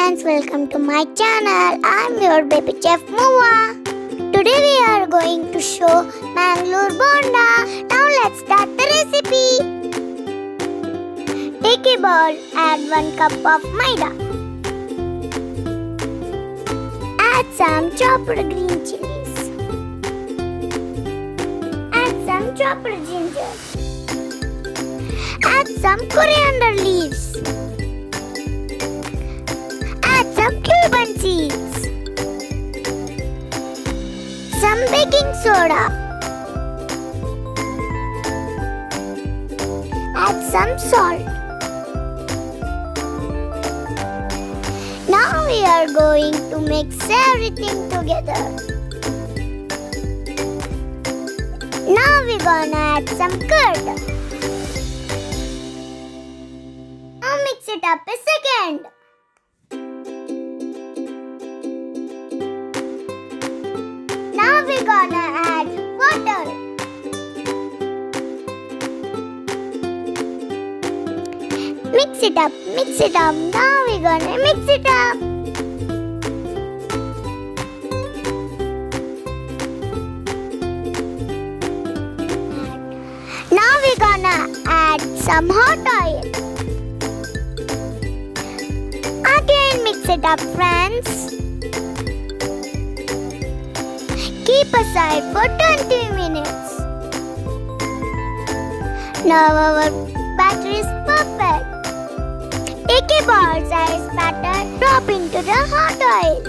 friends, welcome to my channel. I'm your baby chef Muvva. Today we are going to show Manglore Bonda. Now let's start the recipe. Take a bowl, add 1 cup of maida. Add some chopped green chilies. Add some chopped ginger. Add some coriander leaves. Add some Cuban seeds. Some baking soda. Add some salt. Now we are going to mix everything together. Now we're gonna add some curd. Now mix it up a second. Now we're gonna add water. Mix it up, mix it up. Now we're gonna mix it up. Now we're gonna add some hot oil. Again mix it up, friends. Keep aside for 20 minutes. Now our batter is perfect. Take a ball-sized batter, drop into the hot oil.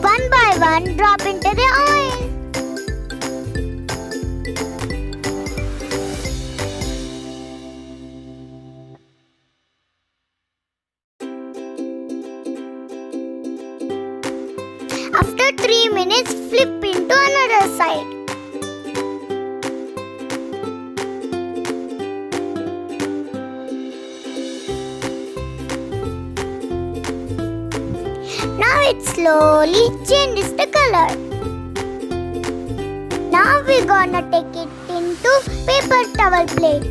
One by one, drop into the oil. After 3 minutes, flip into another side. Now it slowly changes the color. Now we're gonna take it into paper towel plate.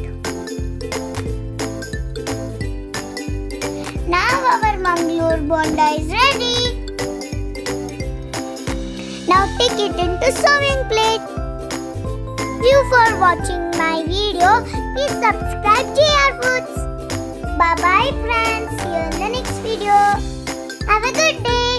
Now our Manglore Bonda is ready. Now take it into serving plate. Thank you for watching my video. Please subscribe JR Foods. Bye bye friends. See you in the next video. Have a good day.